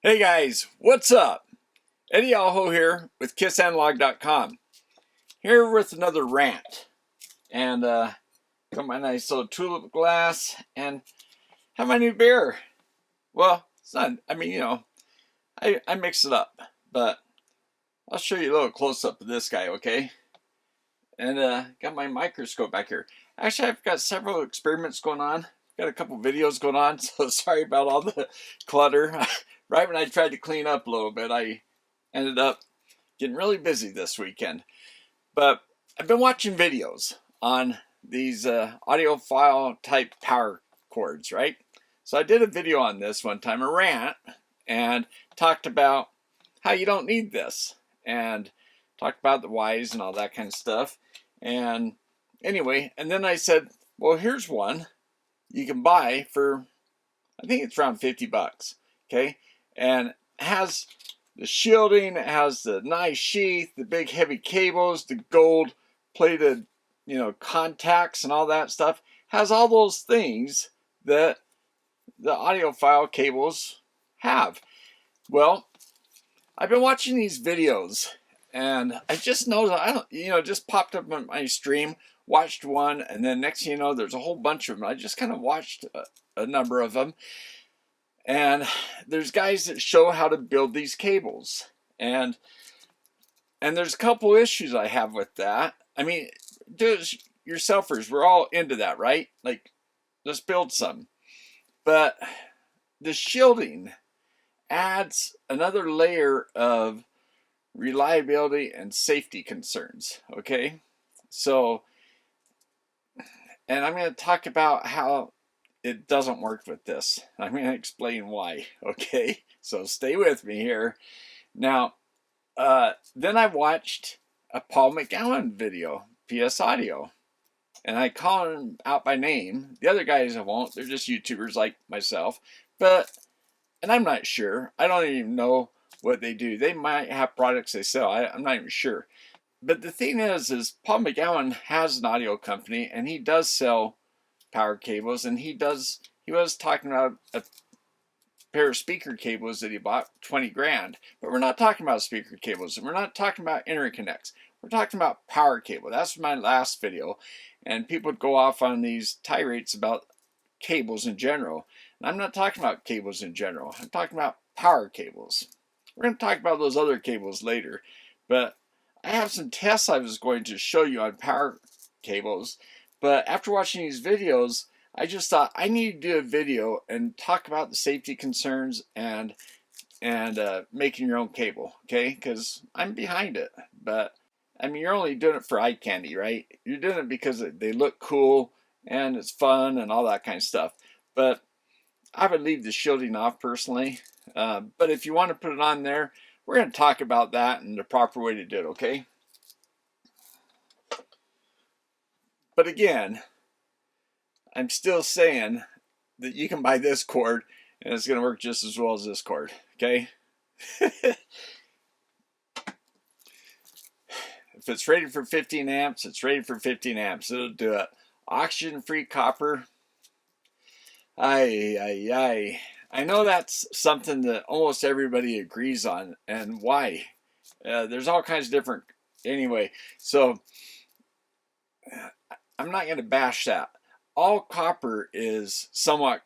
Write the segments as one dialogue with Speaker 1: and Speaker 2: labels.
Speaker 1: Hey guys, what's up? Audiophile here with KissAnalog.com. Here with another rant. And got my nice little tulip glass and have my new beer. Well, it's not, I mix it up. But I'll show you a little close-up of this guy, okay? And got my microscope back here. Actually, I've got several experiments going on. Got a couple videos going on, so sorry about all the clutter. Right when I tried to clean up a little bit, I ended up getting really busy this weekend. But I've been watching videos on these audiophile type power cords, right? So I did a video on this one time, a rant, and talked about how you don't need this, and talked about the whys and all that kind of stuff. And anyway, and then I said, well, here's one you can buy for, I think it's around 50 bucks, okay? And it has the shielding, it has the nice sheath, the big heavy cables, the gold plated, contacts and all that stuff. Has all those things that the audiophile cables have. Well, I've been watching these videos and I just noticed, just popped up on my stream, watched one, and then next thing you know, there's a whole bunch of them. I just kind of watched a number of them. And there's guys that show how to build these cables. And there's a couple issues I have with that. I mean, do it yourselfers, we're all into that, right? Like, let's build some. But the shielding adds another layer of reliability and safety concerns, okay? So, and I'm going to talk about how it doesn't work with this. I'm going to explain why, okay? So stay with me here. Now, then I watched a Paul McGowan video, PS Audio, and I call him out by name. The other guys I won't. They're just YouTubers like myself. And I'm not sure. I don't even know what they do. They might have products they sell. I'm not even sure. But the thing is Paul McGowan has an audio company, and he does sell power cables, and he was talking about a pair of speaker cables that he bought, 20 grand. But we're not talking about speaker cables, and we're not talking about interconnects. We're talking about power cable. That's my last video, and people would go off on these tirades about cables in general. And I'm not talking about cables in general. I'm talking about power cables. We're going to talk about those other cables later, but I have some tests I was going to show you on power cables. But after watching these videos, I just thought I need to do a video and talk about the safety concerns and making your own cable, okay? Because I'm behind it. But I mean, you're only doing it for eye candy, right? You're doing it because they look cool and it's fun and all that kind of stuff. But I would leave the shielding off personally. But if you want to put it on there, we're going to talk about that and the proper way to do it, okay? But again, I'm still saying that you can buy this cord and it's going to work just as well as this cord, okay? If it's rated for 15 amps, it's rated for 15 amps. It'll do it. Oxygen-free copper. I know that's something that almost everybody agrees on. And why? There's all kinds of different... Anyway, so I'm not going to bash that. All copper is somewhat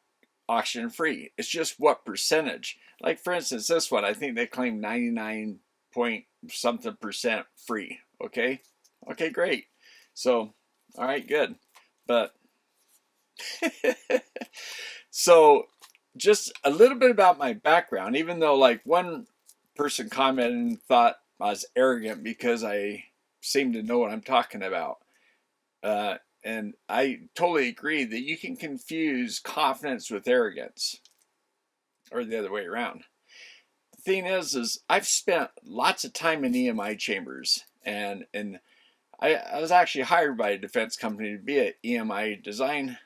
Speaker 1: oxygen-free. It's just what percentage. Like, for instance, this one, I think they claim 99 point something percent free. Okay? Okay, great. So, all right, good. But, so, just a little bit about my background, even though, like, one person commented and thought I was arrogant because I seem to know what I'm talking about. And I totally agree that you can confuse confidence with arrogance, or the other way around. The thing is I've spent lots of time in EMI chambers, and I was actually hired by a defense company to be an EMI design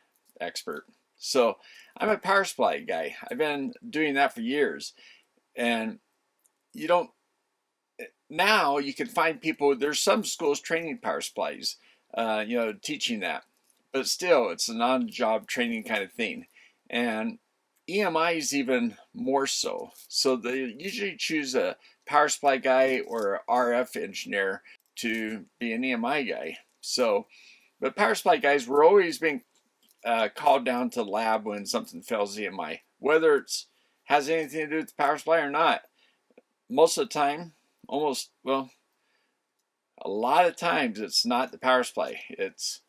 Speaker 1: expert. So I'm a power supply guy. I've been doing that for years, and now you can find people. There's some schools training power supplies. Teaching that, but still it's a non-job training kind of thing. And EMI is even more so. So they usually choose a power supply guy or a RF engineer to be an EMI guy. So, but power supply guys, we're always being called down to the lab when something fails EMI, whether it's has anything to do with the power supply or not. Most of the time, almost, well, a lot of times it's not the power supply, it's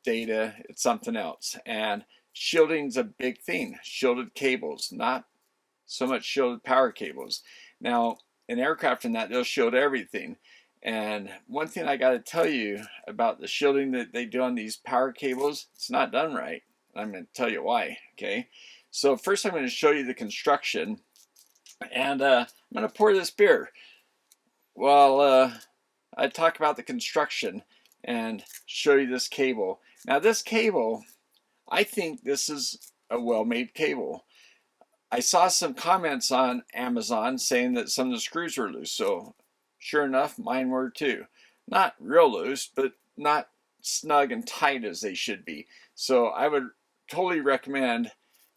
Speaker 1: data, it's something else. And shielding's a big thing. Shielded cables, not so much shielded power cables. Now, in aircraft and that, they'll shield everything. And one thing I got to tell you about the shielding that they do on these power cables, it's not done right. I'm going to tell you why, okay? So first I'm going to show you the construction, and I'm going to pour this beer while I talk about the construction and show you this cable. Now this cable, I think this is a well-made cable. I saw some comments on Amazon saying that some of the screws were loose, so sure enough, mine were too. Not real loose, but not snug and tight as they should be. So I would totally recommend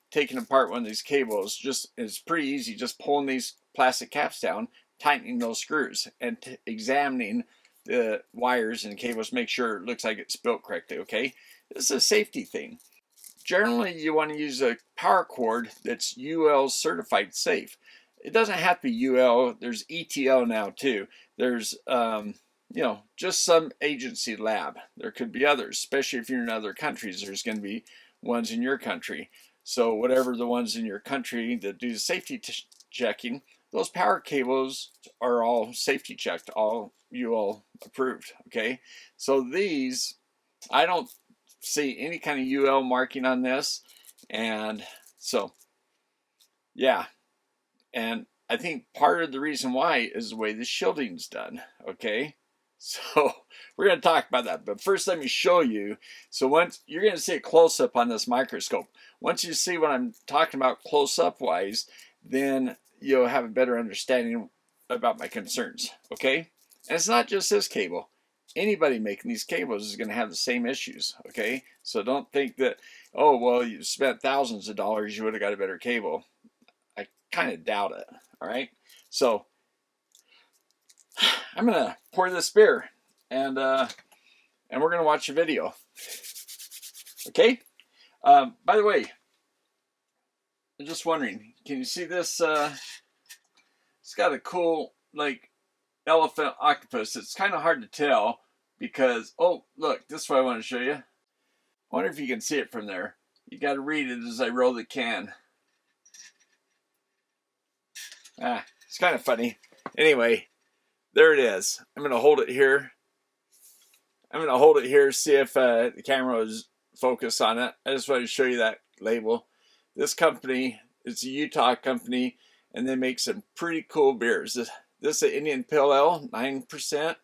Speaker 1: taking apart one of these cables. It's pretty easy, just pulling these plastic caps down, tightening those screws, and examining the wires and cables, make sure it looks like it's built correctly, okay? This is a safety thing. Generally, you want to use a power cord that's UL certified safe. It doesn't have to be UL. There's ETL now too. There's, you know, just some agency lab. There could be others, especially if you're in other countries. There's going to be ones in your country. So whatever the ones in your country that do the safety checking, those power cables are all safety checked, all UL approved, okay? So these, I don't see any kind of UL marking on this, and so yeah, and I think part of the reason why is the way the shielding's done, okay? So we're going to talk about that, but first let me show you. So once you're going to see a close-up on this microscope, once you see what I'm talking about close-up wise, then you'll have a better understanding about my concerns, okay? And it's not just this cable. Anybody making these cables is going to have the same issues, okay? So don't think that, oh, well, you spent thousands of dollars, you would have got a better cable. I kind of doubt it, all right? So I'm going to pour this beer, and we're going to watch a video, okay? By the way, I'm just wondering, can you see this? It's got a cool, like, elephant octopus. It's kind of hard to tell because, oh, look, this is what I want to show you. I wonder if you can see it from there. You got to read it as I roll the can. It's kind of funny. Anyway, there it is. I'm going to hold it here. See if the camera is focused on it. I just wanted to show you that label. This company, it's a Utah company, and they make some pretty cool beers. This is an Indian Pale Ale, 9%.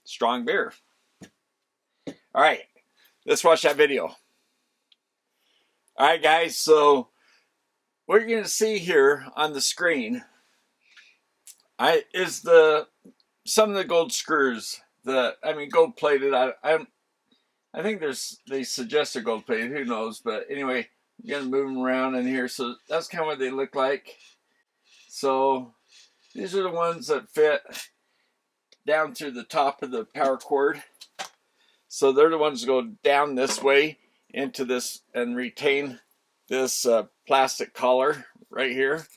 Speaker 1: Strong beer. All right, let's watch that video. All right, guys, so what you're going to see here on the screen is some of the gold screws. Gold plated. I think they suggest they're gold plated. Who knows? But anyway, I'm going to move them around in here. So that's kind of what they look like. So these are the ones that fit down through the top of the power cord. So they're the ones that go down this way into this and retain this plastic collar right here.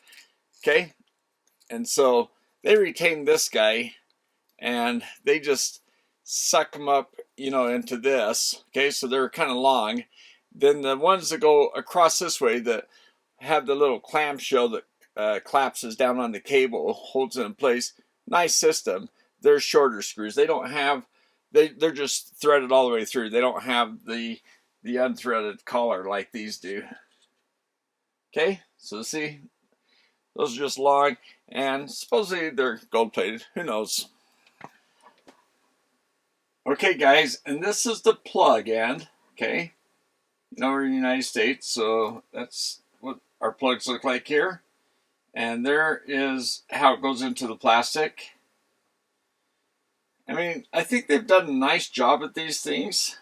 Speaker 1: Okay. And so they retain this guy and they just suck them up, you know, into this. Okay. So they're kind of long. Then the ones that go across this way that have the little clamshell that collapses down on the cable, holds it in place. Nice system. They're shorter screws. They don't have, they're just threaded all the way through. They don't have the unthreaded collar like these do. Okay, so see, those are just long, and supposedly they're gold plated. Who knows? Okay, guys, and this is the plug end. Okay, you know, we're in the United States, so that's what our plugs look like here. And there is how it goes into the plastic. I mean, I think they've done a nice job at these things.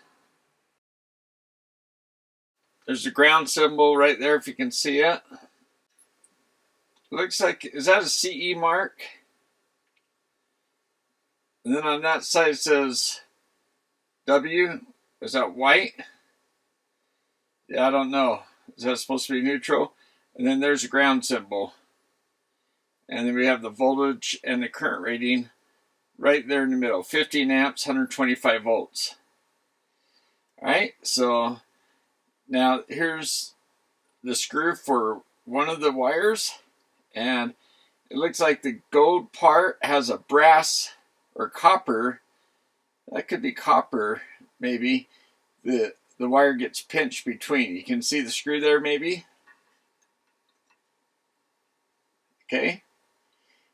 Speaker 1: there's a ground symbol right there if you can see it. Looks like, is that a CE mark? And then on that side it says W. Is that white? Yeah, I don't know. Is that supposed to be neutral? And then there's a ground symbol. And then we have the voltage and the current rating right there in the middle. 15 amps, 125 volts. Alright, so now here's the screw for one of the wires. And it looks like the gold part has a brass or copper. That could be copper, maybe. The wire gets pinched between. You can see the screw there, maybe. Okay.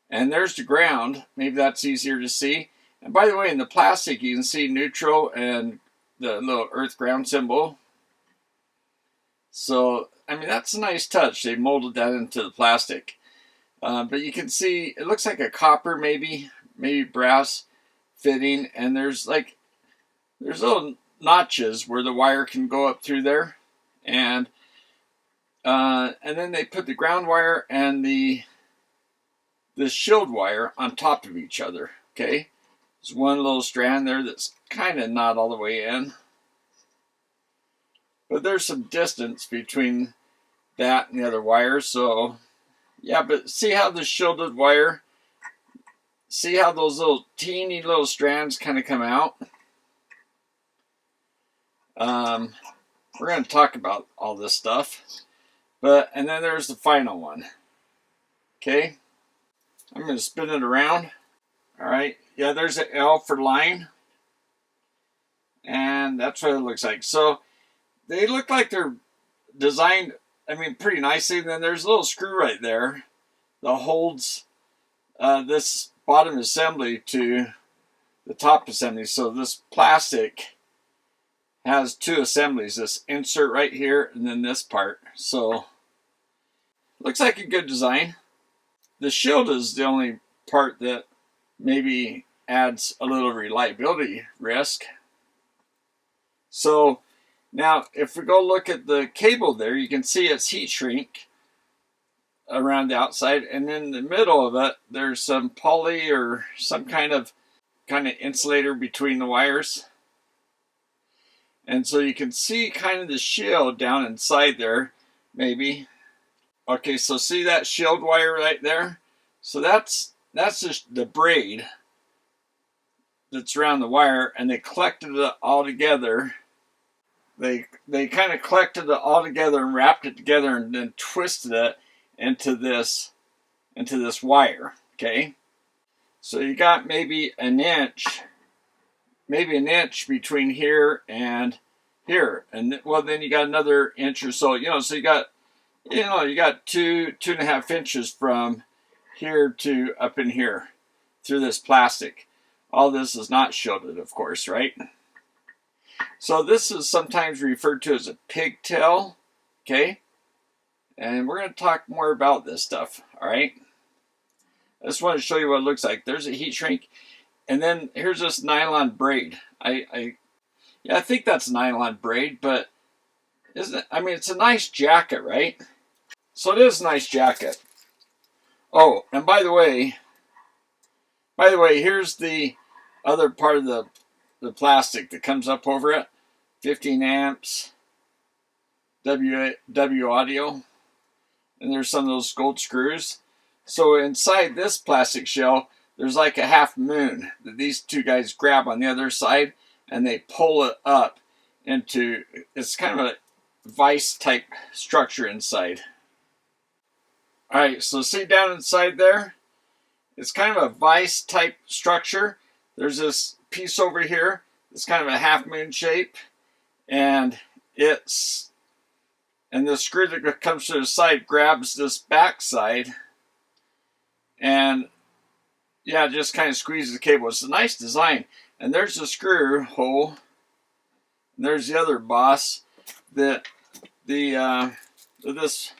Speaker 1: And there's the ground. Maybe that's easier to see. And by the way, in the plastic, you can see neutral and the little earth ground symbol. So, I mean, that's a nice touch. They molded that into the plastic. But you can see, it looks like a copper, maybe brass fitting. And there's little notches where the wire can go up through there. And then they put the ground wire and the shield wire on top of each other. Okay, there's one little strand there that's kind of not all the way in, but there's some distance between that and the other wire. So yeah, but see how the shielded wire, see how those little teeny little strands kind of come out. We're going to talk about all this stuff, and then there's the final one. Okay, I'm going to spin it around. All right, yeah, there's an L for line, and that's what it looks like. So they look like they're designed, I mean, pretty nicely. And then there's a little screw right there that holds this bottom assembly to the top assembly. So this plastic has two assemblies, this insert right here and then this part. So looks like a good design. The shield is the only part that maybe adds a little reliability risk. So now if we go look at the cable there, you can see it's heat shrink around the outside, and in the middle of it there's some poly or some kind of insulator between the wires. And so you can see kind of the shield down inside there, maybe. Okay, so see that shield wire right there? So that's just the braid that's around the wire, and they collected it all together. They kind of collected it all together and wrapped it together and then twisted it into this wire. Okay, so you got maybe an inch between here and here, and well, then you got another inch or so. So you got 2.5 inches from here to up in here through this plastic. All this is not shielded, of course, right? So this is sometimes referred to as a pigtail. Okay, and we're going to talk more about this stuff. All right, I just want to show you what it looks like. There's a heat shrink. And then here's this nylon braid. I think that's nylon braid, but isn't it? I mean, it's a nice jacket, right? So it is a nice jacket. Oh, and by the way, here's the other part of the plastic that comes up over it. 15 amps, W audio, and there's some of those gold screws. So inside this plastic shell, there's like a half moon that these two guys grab on the other side, and they pull it up into, it's kind of a vise type structure inside. Alright, so see down inside there? It's kind of a vise type structure. There's this piece over here. It's kind of a half moon shape, and the screw that comes to the side grabs this back side, and yeah, just kind of squeezes the cable. It's a nice design. And there's the screw hole. And there's the other boss that this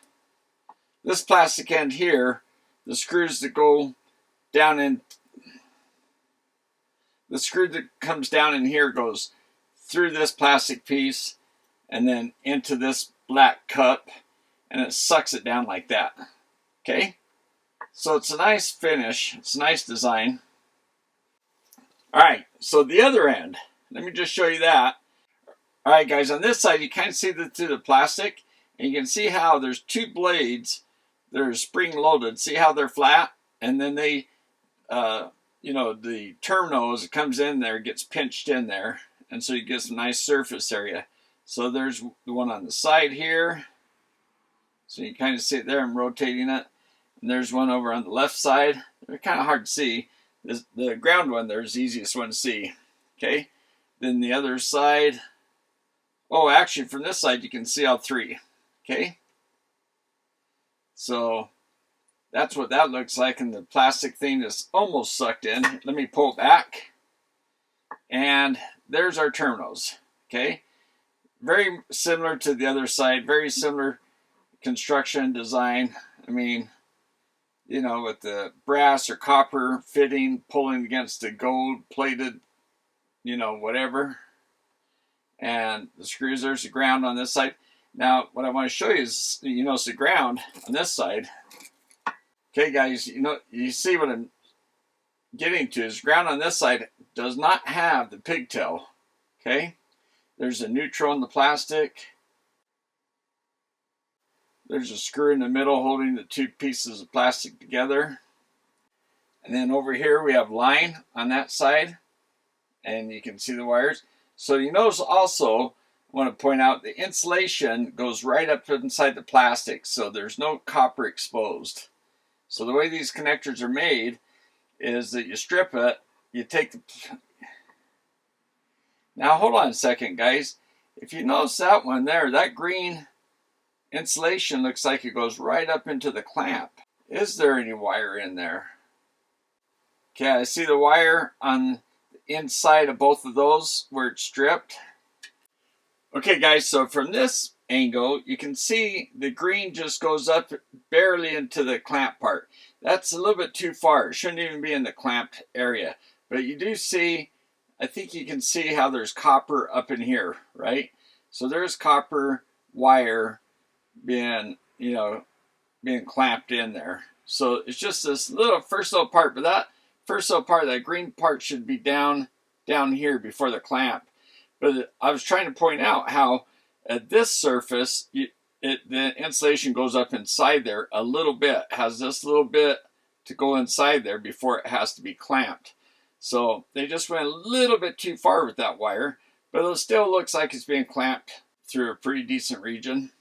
Speaker 1: plastic end here, the screws that go down in, the screw that comes down in here goes through this plastic piece and then into this black cup, and it sucks it down like that. Okay, so it's a nice finish. It's a nice design. All right, so the other end, let me just show you that. All right, guys, on this side, you kind of see through the plastic, and you can see how there's two blades. They're spring loaded. See how they're flat? And then they, you know, the terminal, as it comes in there, gets pinched in there. And so you get some nice surface area. So there's the one on the side here. So you kind of see it there. I'm rotating it. And there's one over on the left side. They're kind of hard to see. The ground one there is the easiest one to see. Okay. Then the other side. Oh, actually, from this side, you can see all three. Okay. So that's what that looks like. And the plastic thing is almost sucked in. Let me pull it back. And there's our terminals. Okay. Very similar to the other side. Very similar construction design. I mean, you know, with the brass or copper fitting, pulling against the gold plated, you know, whatever. And the screws, there's the ground on this side. Now, what I want to show you is, you notice the ground on this side. Okay, guys, you know, you see what I'm getting to is ground on this side does not have the pigtail. Okay, there's a neutral in the plastic. There's a screw in the middle holding the two pieces of plastic together. And then over here we have line on that side. And you can see the wires. So you notice also, I want to point out the insulation goes right up inside the plastic. So there's no copper exposed. So the way these connectors are made is that you strip it. You take the... Now hold on a second, guys. If you notice that one there, that green insulation looks like it goes right up into the clamp. Is there any wire in there? Okay, I see the wire on the inside of both of those where it's stripped. Okay, guys, so from this angle, you can see the green just goes up barely into the clamp part. That's a little bit too far. It shouldn't even be in the clamped area. But you do see, I think you can see how there's copper up in here, right? So there's copper wire being, you know, being clamped in there. So it's just this little first little part, but that first little part, that green part should be down here before the clamp. But I was trying to point out how at this surface, the insulation goes up inside there a little bit, has this little bit to go inside there before it has to be clamped. So they just went a little bit too far with that wire, but it still looks like it's being clamped through a pretty decent region.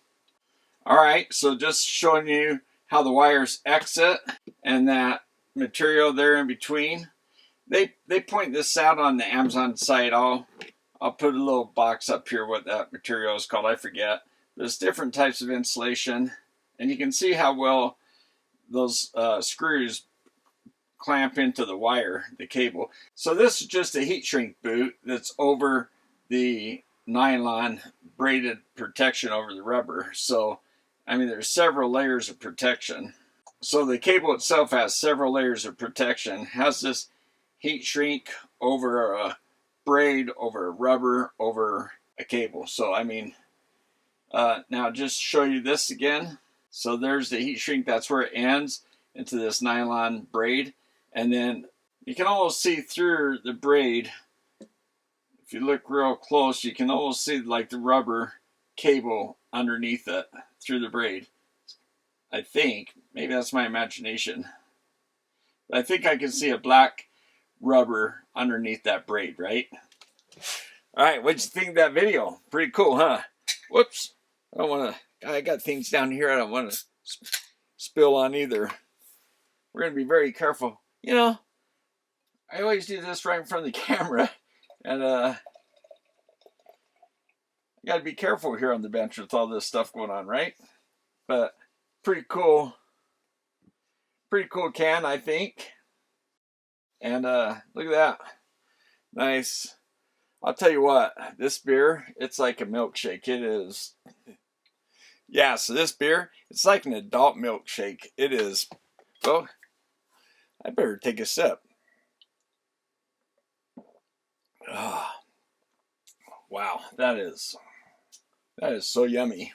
Speaker 1: All right, so just showing you how the wires exit and that material there in between. They point this out on the Amazon site. I'll put a little box up here what that material is called. I forget. There's different types of insulation, and you can see how well those screws clamp into the wire, the cable. So this is just a heat shrink boot that's over the nylon braided protection over the rubber. So I mean, there's several layers of protection. So the cable itself has several layers of protection. Has this heat shrink over a braid, over a rubber, over a cable. So I mean, now just show you this again. So there's the heat shrink. That's where it ends into this nylon braid. And then you can almost see through the braid. If you look real close, you can almost see like the rubber cable underneath it through the braid. I think, maybe that's my imagination, but I think I can see a black rubber underneath that braid, right? All right, what'd you think of that video? Pretty cool, huh? Whoops, I got things down here I don't want to spill on either. We're going to be very careful. You know, I always do this right in front of the camera, and you got to be careful here on the bench with all this stuff going on, right? But pretty cool can, I think. And look at that, nice. I'll tell you what, this beer, it's like a milkshake. It is. Yeah, so this beer, it's like an adult milkshake. It is. Well, I better take a sip. Oh, wow, that is so yummy.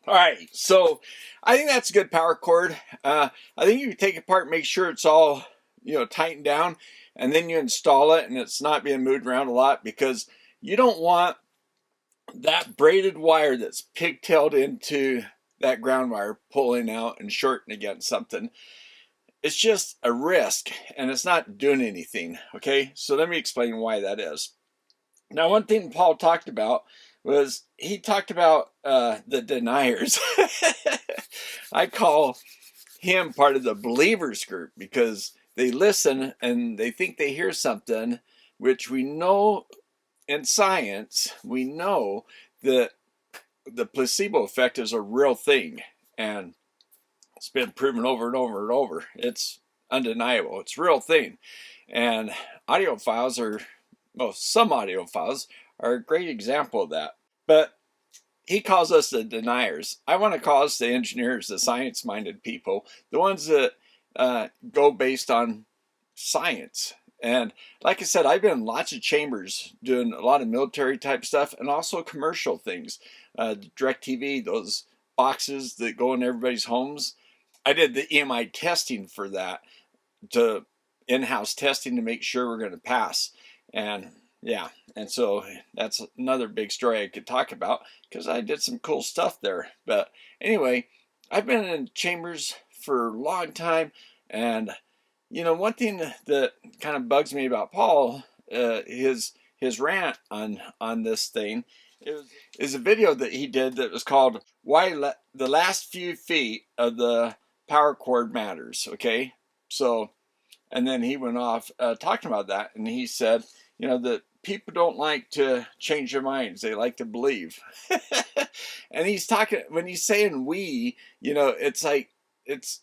Speaker 1: All right, so I think that's a good power cord. I think you take it apart, make sure it's all, tightened down, and then you install it and it's not being moved around a lot, because you don't want that braided wire that's pigtailed into that ground wire pulling out and shorting against something. It's just a risk and it's not doing anything. Okay, so let me explain why that is. Now, one thing Paul talked about was he talked about the deniers. I call him part of the believers group, because they listen and they think they hear something, which we know in science, we know that the placebo effect is a real thing, and it's been proven over and over and over. It's undeniable. It's a real thing. And audiophiles are, well, some audiophiles are a great example of that. But he calls us the deniers. I want to call us the engineers, the science-minded people, the ones that go based on science. And like I said, I've been in lots of chambers doing a lot of military type stuff and also commercial things. DirecTV, those boxes that go in everybody's homes. I did the EMI testing for that, to in-house testing to make sure we're going to pass. And yeah, and so that's another big story I could talk about, because I did some cool stuff there. But anyway, I've been in chambers for a long time, and one thing that kind of bugs me about Paul, his rant on this thing, is a video that he did that was called "Why the Last Few Feet of the Power Cord Matters." Okay, so, and then he went off talking about that, and he said, that people don't like to change their minds; they like to believe. And he's talking, when he's saying we, it's like it's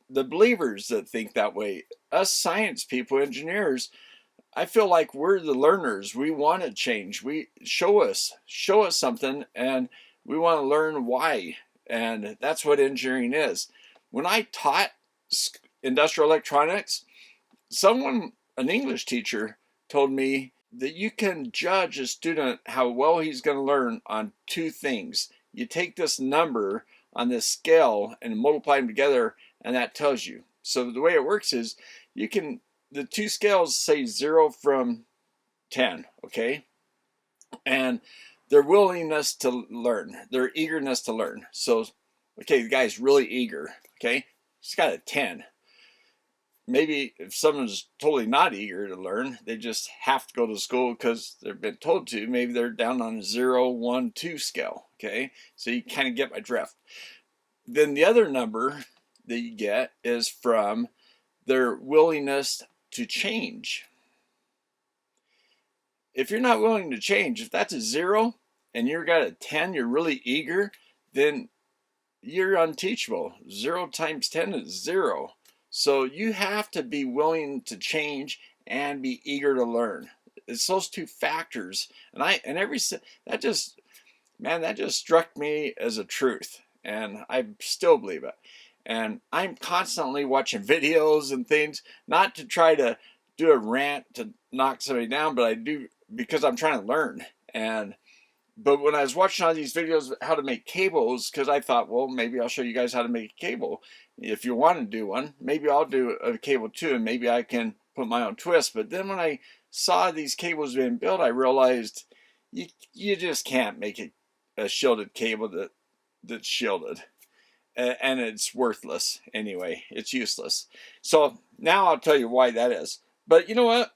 Speaker 1: the believers that think that way. Us science people, engineers, I feel like we're the learners. We want to change. We show us something, and we want to learn why. And that's what engineering is. When I taught industrial electronics, an English teacher, told me that you can judge a student how well he's going to learn on two things. You take this number on this scale and multiply them together, and that tells you. So the way it works is, the two scales say 0 from 10, okay? And their willingness to learn, their eagerness to learn. So, okay, the guy's really eager, okay? He's got a 10. Maybe if someone's totally not eager to learn, they just have to go to school because they've been told to, maybe they're down on a 0, 1, 2 scale, okay? So you kind of get my drift. Then the other number that you get is from their willingness to change. If you're not willing to change, if that's a 0 and you've got a 10, you're really eager, then you're unteachable. 0 times 10 is 0. So you have to be willing to change and be eager to learn. It's those two factors. And that just struck me as a truth, and I still believe it. And I'm constantly watching videos and things, not to try to do a rant to knock somebody down, but I do because I'm trying to learn. But when I was watching all these videos how to make cables, because I thought, well, maybe I'll show you guys how to make a cable. If you want to do one, maybe I'll do a cable too, and maybe I can put my own twist. But then when I saw these cables being built, I realized you just can't make a shielded cable that's shielded. And it's worthless anyway. It's useless. So now I'll tell you why that is. But you know what?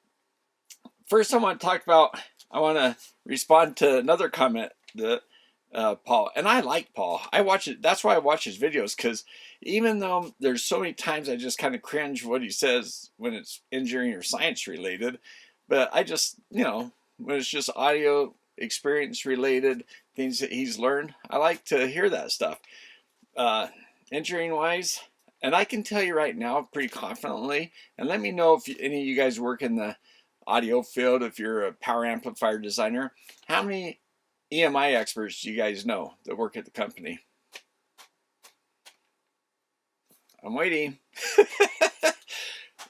Speaker 1: First, I want to respond to another comment that Paul, and I like Paul. I watch it. That's why I watch his videos, because even though there's so many times I just kind of cringe what he says when it's engineering or science related, but I just, when it's just audio experience related things that he's learned, I like to hear that stuff. Engineering wise, and I can tell you right now pretty confidently, and let me know if any of you guys work in the audio field, if you're a power amplifier designer, how many EMI experts do you guys know that work at the company? I'm waiting.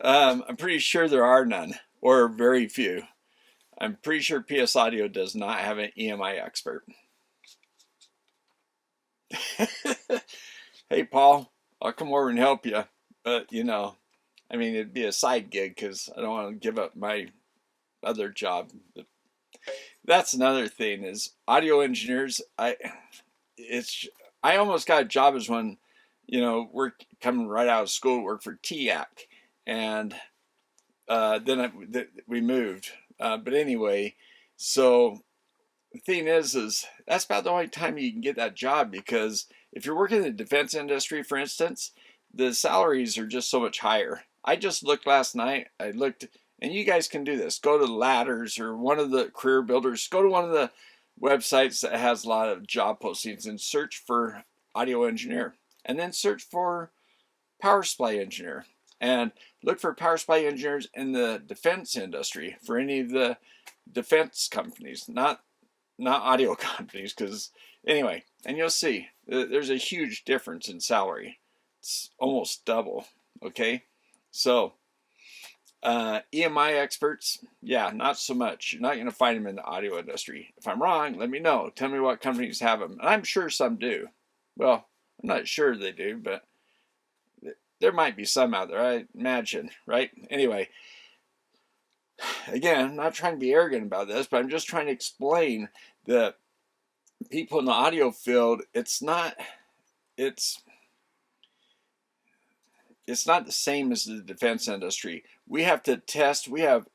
Speaker 1: I'm pretty sure there are none, or very few. I'm pretty sure PS Audio does not have an EMI expert. Hey, Paul, I'll come over and help you. But, you know, I mean, it'd be a side gig because I don't want to give up my other job. That's another thing is audio engineers. I almost got a job as one, you know, we're coming right out of school, work for TIAC, and then we moved. But anyway, so the thing is that's about the only time you can get that job, because if you're working in the defense industry, for instance, the salaries are just so much higher. I just looked last night. I looked, and you guys can do this. Go to Ladders or one of the career builders. Go to one of the websites that has a lot of job postings and search for audio engineer, and then search for power supply engineer, and look for power supply engineers in the defense industry for any of the defense companies, not audio companies, because anyway, and you'll see there's a huge difference in salary. It's almost double. Okay, so EMI experts, yeah, not so much. You're not going to find them in the audio industry. If I'm wrong, let me know. Tell me what companies have them, and I'm sure some do. Well, I'm not sure they do, but there might be some out there, I imagine, right? Anyway, again, I'm not trying to be arrogant about this, but I'm just trying to explain that people in the audio field, it's not the same as the defense industry. We have to test. We have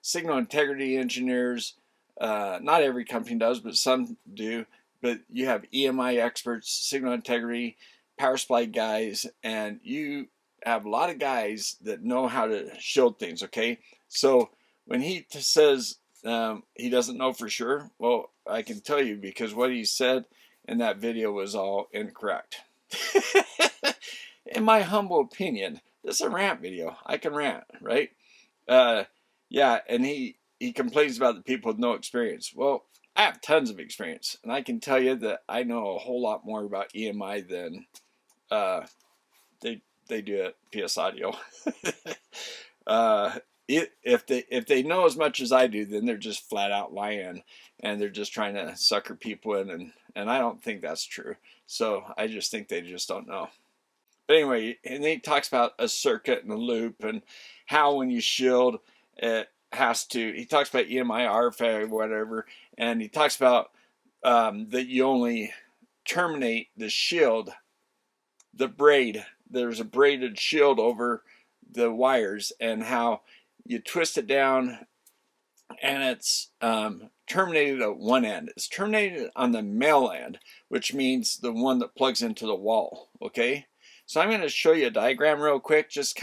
Speaker 1: signal integrity engineers. Not every company does, but some do. But you have EMI experts, signal integrity, power supply guys, and you have a lot of guys that know how to shield things. Okay, so when he says he doesn't know for sure, well, I can tell you, because what he said in that video was all incorrect. In my humble opinion, this is a rant video. I can rant, right? Yeah, and he complains about the people with no experience. Well, I have tons of experience, and I can tell you that I know a whole lot more about EMI than they do at PS Audio. If they know as much as I do, then they're just flat out lying, and they're just trying to sucker people in, and I don't think that's true. So I just think they just don't know. But anyway, and then he talks about a circuit and a loop, and how when you shield, it has to. He talks about EMI, RFA, whatever, and he talks about that you only terminate the shield, the braid. There's a braided shield over the wires, and how you twist it down, and it's terminated at one end. It's terminated on the male end, which means the one that plugs into the wall. Okay, so I'm going to show you a diagram real quick, just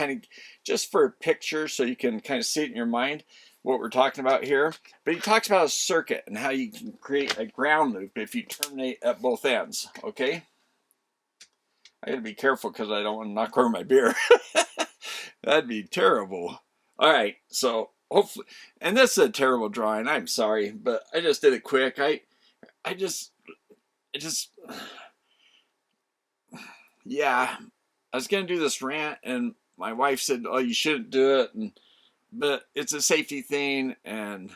Speaker 1: for a picture, so you can kind of see it in your mind what we're talking about here. But he talks about a circuit and how you can create a ground loop if you terminate at both ends. Okay, I got to be careful because I don't want to knock over my beer. That'd be terrible. All right, so hopefully, and this is a terrible drawing. I'm sorry, but I just did it quick. Yeah, I was gonna do this rant, and my wife said, "Oh, you shouldn't do it," but it's a safety thing, and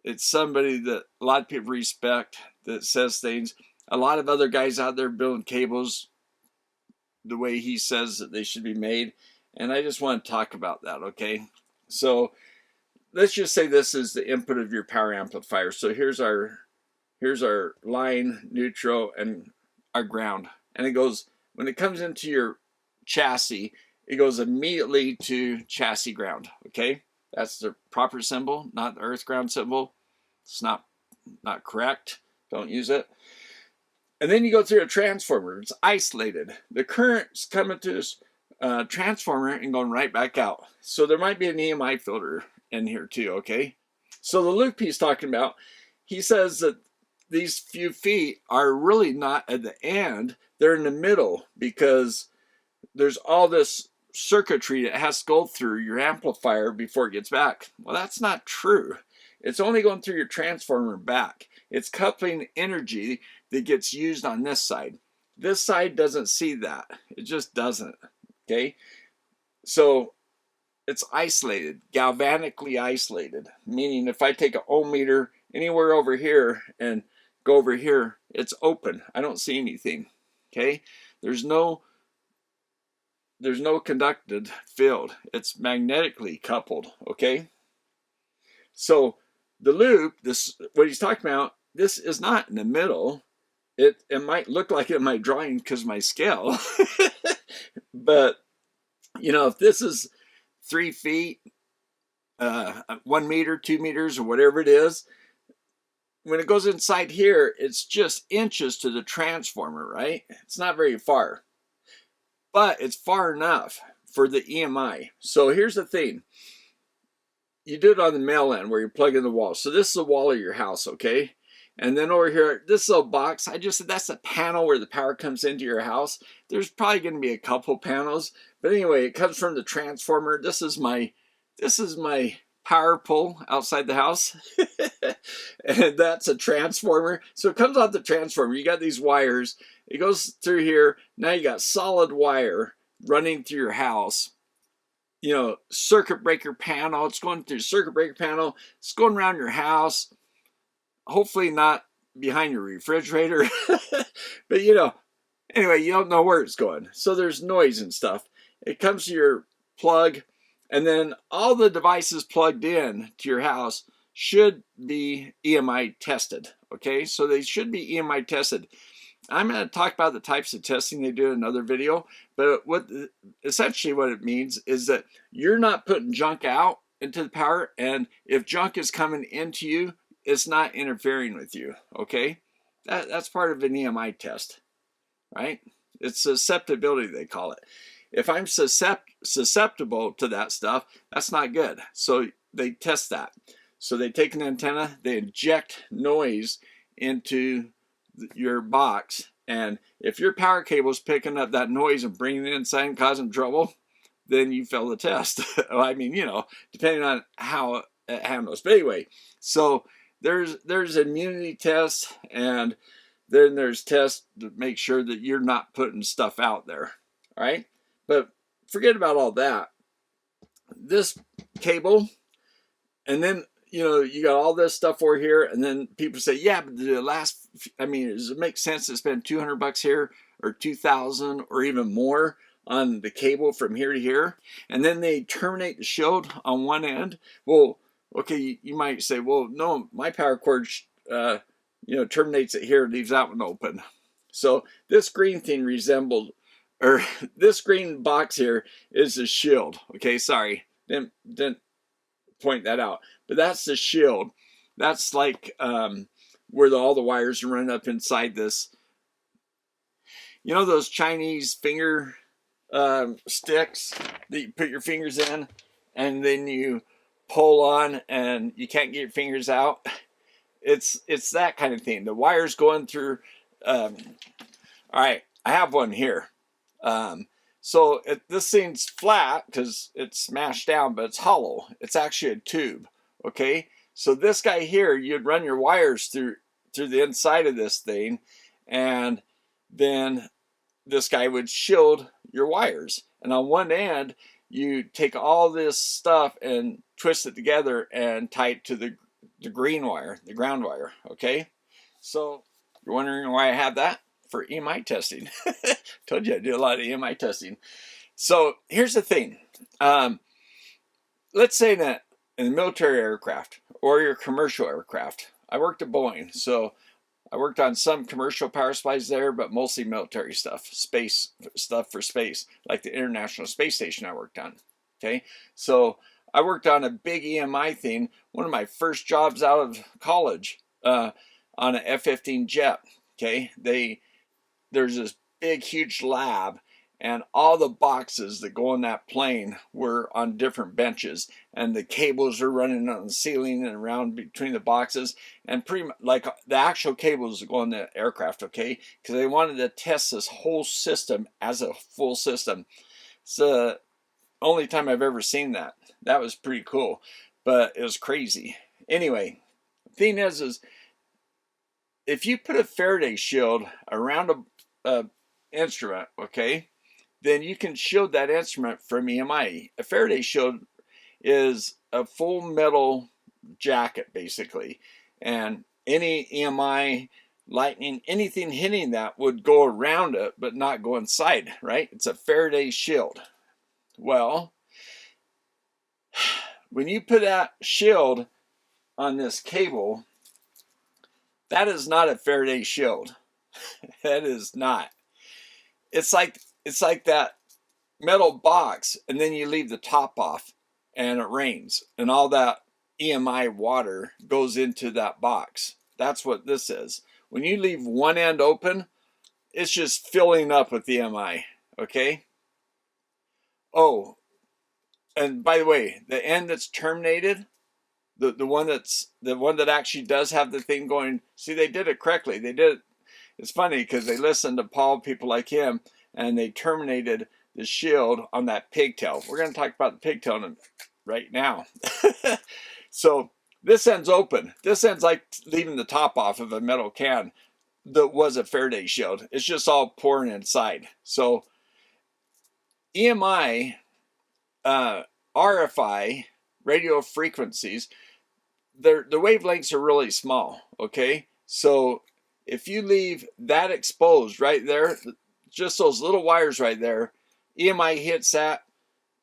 Speaker 1: it's somebody that a lot of people respect that says things. A lot of other guys out there building cables the way he says that they should be made, and I just want to talk about that. Okay, so let's just say this is the input of your power amplifier. So here's our line, neutral, and our ground, and it goes, when it comes into your chassis, it goes immediately to chassis ground. Okay, that's the proper symbol, not the earth ground symbol. It's not correct. Don't use it. And then you go through a transformer. It's isolated. The current's coming to this transformer and going right back out. So there might be an EMI filter in here too, okay? So the loop he's talking about, he says that these few feet are really not at the end. They're in the middle, because there's all this circuitry that has to go through your amplifier before it gets back. Well, that's not true. It's only going through your transformer back. It's coupling energy that gets used on this side. This side doesn't see that. It just doesn't. Okay? So it's isolated, galvanically isolated. Meaning if I take an ohm meter anywhere over here and go over here, it's open. I don't see anything. Okay, there's no conducted field. It's magnetically coupled. Okay, so the loop, this what he's talking about, this is not in the middle. It might look like it in my drawing because my scale, but you know, if this is 3 feet, 1 meter, 2 meters, or whatever it is, when it goes inside here, it's just inches to the transformer, right? It's not very far, but it's far enough for the EMI. So here's the thing. You do it on the male end where you plug in the wall. So this is the wall of your house, okay? And then over here, this little box, I just said that's a panel where the power comes into your house. There's probably going to be a couple panels, but anyway, it comes from the transformer. This is my power pole outside the house. And that's a transformer. So it comes out the transformer. You got these wires. It goes through here. Now you got solid wire running through your house. You know, circuit breaker panel. It's going through circuit breaker panel. It's going around your house. Hopefully not behind your refrigerator. But you know, anyway, you don't know where it's going. So there's noise and stuff. It comes to your plug, and then all the devices plugged in to your house should be EMI tested. Okay, so they should be EMI tested. I'm going to talk about the types of testing they do in another video, but essentially what it means is that you're not putting junk out into the power, and if junk is coming into you, it's not interfering with you. Okay, that's part of an EMI test, right? It's susceptibility, they call it. If I'm susceptible to that stuff, that's not good. So they test that. So they take an antenna, they inject noise into your box, and if your power cable is picking up that noise and bringing it inside and causing trouble, then you fail the test. I mean, you know, depending on how it handles. But anyway, so there's immunity tests, and then there's tests to make sure that you're not putting stuff out there. All right, but forget about all that. This cable, and then you know, you got all this stuff over here, and then people say, yeah, but the last, I mean, does it make sense to spend $200 here or 2,000 or even more on the cable from here to here? And then they terminate the shield on one end. Well, okay, you might say, well, no, my power cord, you know, terminates it here, leaves that one open. So this green thing resembled, or this green box here is a shield. Okay, sorry, didn't point that out, but that's the shield. That's like where all the wires are running up inside this. You know those Chinese finger sticks that you put your fingers in, and then you pull on, and you can't get your fingers out. It's that kind of thing. The wires going through. All right, I have one here. So this thing's flat because it's smashed down, but it's hollow. It's actually a tube. Okay, so this guy here, you'd run your wires through the inside of this thing, and then this guy would shield your wires. And on one end, you take all this stuff and twist it together and tie it to the green wire, the ground wire. Okay, so you're wondering why I have that? For EMI testing. Told you I do a lot of EMI testing. So here's the thing. Let's say that in the military aircraft or your commercial aircraft. I worked at Boeing, so I worked on some commercial power supplies there, but mostly military stuff, space stuff for space, like the International Space Station I worked on. Okay, so I worked on a big EMI thing, one of my first jobs out of college, on an F-15 jet. Okay, there's this big, huge lab, and all the boxes that go in that plane were on different benches, and the cables are running on the ceiling and around between the boxes, and pretty much like the actual cables that go in the aircraft, okay? Because they wanted to test this whole system as a full system. It's the only time I've ever seen that. That was pretty cool, but it was crazy. Anyway, the thing is if you put a Faraday shield around a instrument, okay, then you can shield that instrument from EMI. A Faraday shield is a full metal jacket, basically, and any EMI, lightning, anything hitting that would go around it but not go inside, right? It's a Faraday shield. Well, when you put that shield on this cable, that is not a Faraday shield. That is not. It's like that metal box, and then you leave the top off and it rains and all that EMI water goes into that box. That's what this is. When you leave one end open, it's just filling up with EMI, okay? Oh, and by the way, the end that's terminated, the one that actually does have the thing going, see, they did it correctly. They did it. It's funny because they listened to Paul, people like him, and they terminated the shield on that pigtail. We're going to talk about the pigtail right now. So this end's open. This end's like leaving the top off of a metal can that was a Faraday shield. It's just all pouring inside. So EMI, RFI, radio frequencies, the wavelengths are really small, okay? So if you leave that exposed right there, just those little wires right there, EMI hits that,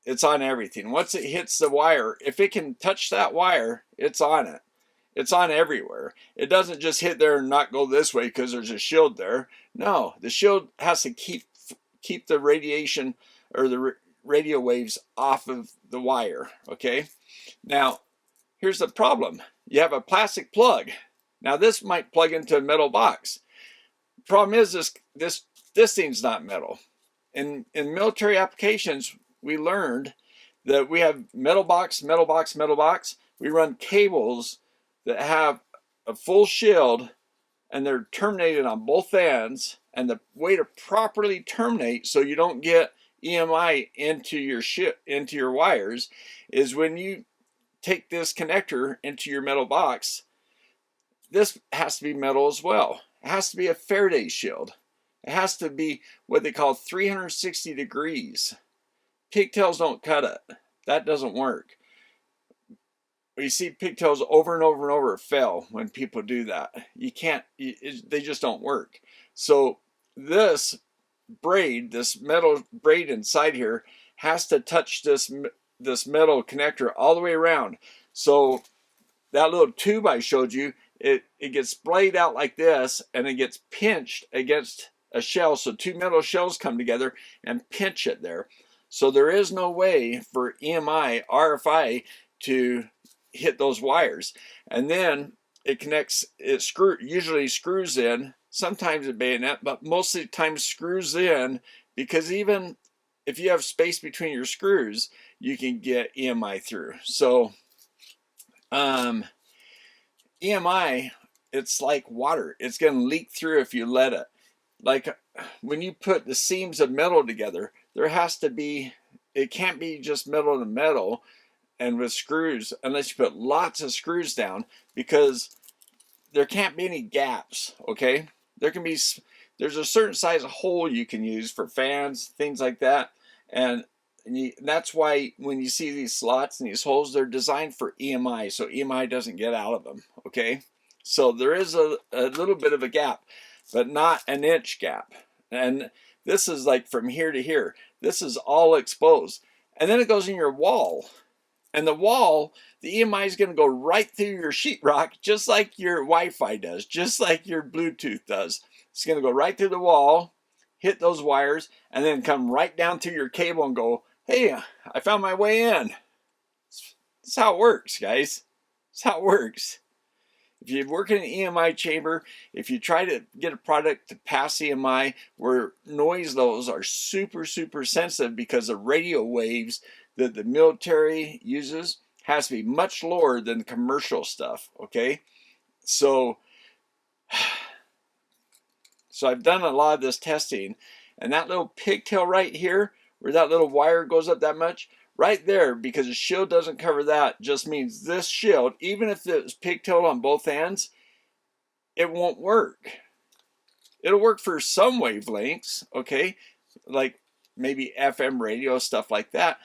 Speaker 1: it's on everything. Once it hits the wire, if it can touch that wire, it's on it. It's on everywhere. It doesn't just hit there and not go this way because there's a shield there. No, the shield has to keep the radiation or the radio waves off of the wire, okay? Now, here's the problem. You have a plastic plug. Now, this might plug into a metal box. Problem is this thing's not metal. In military applications, we learned that we have metal box, metal box, metal box. We run cables that have a full shield and they're terminated on both ends. And the way to properly terminate so you don't get EMI into your wires is when you take this connector into your metal box, this has to be metal as well. It has to be a Faraday shield. It has to be what they call 360 degrees. Pigtails don't cut it. That doesn't work. You see pigtails over and over and over fail when people do that. You can't, they just don't work. So this braid, this metal braid inside here has to touch this metal connector all the way around. So that little tube I showed you, it gets splayed out like this and it gets pinched against a shell. So two metal shells come together and pinch it there. So there is no way for EMI, RFI to hit those wires. And then it connects, usually screws in, sometimes a bayonet, but most of the time screws in, because even if you have space between your screws, you can get EMI through. So EMI, it's like water. It's going to leak through if you let it. Like when you put the seams of metal together, there has to be, it can't be just metal to metal and with screws unless you put lots of screws down, because there can't be any gaps, okay? There's a certain size hole you can use for fans, things like that. And that's why when you see these slots and these holes, they're designed for EMI, so EMI doesn't get out of them, okay? So there is a little bit of a gap, but not an inch gap. And this is like from here to here. This is all exposed. And then it goes in your wall. And the wall, the EMI is going to go right through your sheetrock, just like your Wi-Fi does, just like your Bluetooth does. It's going to go right through the wall, hit those wires, and then come right down through your cable and go, hey, I found my way in. That's how it works, guys. That's how it works. If you work in an EMI chamber, if you try to get a product to pass EMI where noise levels are super, super sensitive because the radio waves that the military uses has to be much lower than commercial stuff, okay? So I've done a lot of this testing, and that little pigtail right here, where that little wire goes up that much, right there, because the shield doesn't cover that, just means this shield, even if it's pigtailed on both ends, it won't work. It'll work for some wavelengths, okay? Like maybe FM radio, stuff like that.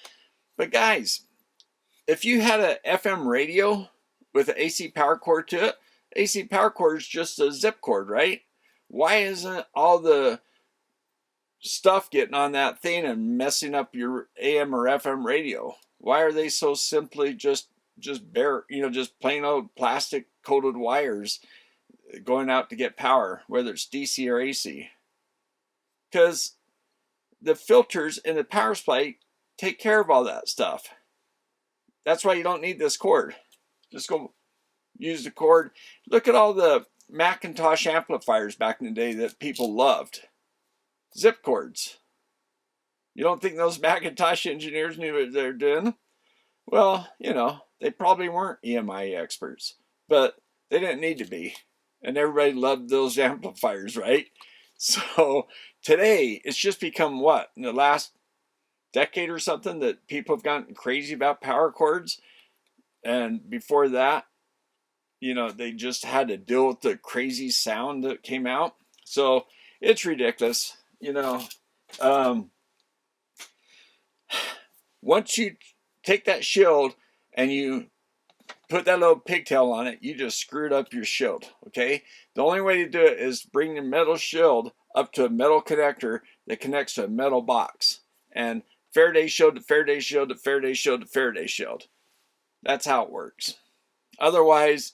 Speaker 1: But guys, if you had an FM radio with an AC power cord to it, AC power cord is just a zip cord, right? Why isn't all the stuff getting on that thing and messing up your AM or FM radio? Why are they so simply just bare, just plain old plastic coated wires going out to get power, whether it's DC or AC? Because the filters in the power supply take care of all that stuff. That's why you don't need this cord. Just go use the cord. Look at all the Macintosh amplifiers back in the day that people loved. Zip cords. You don't think those Macintosh engineers knew what they're doing? Well, they probably weren't EMI experts, but they didn't need to be. And everybody loved those amplifiers, right? So today, it's just become what? In the last decade or something that people have gotten crazy about power cords. And before that, they just had to deal with the crazy sound that came out. So it's ridiculous. Once you take that shield and you put that little pigtail on it, you just screwed up your shield, okay? The only way to do it is bring the metal shield up to a metal connector that connects to a metal box. And Faraday shield to Faraday shield to Faraday shield to Faraday shield. That's how it works. Otherwise,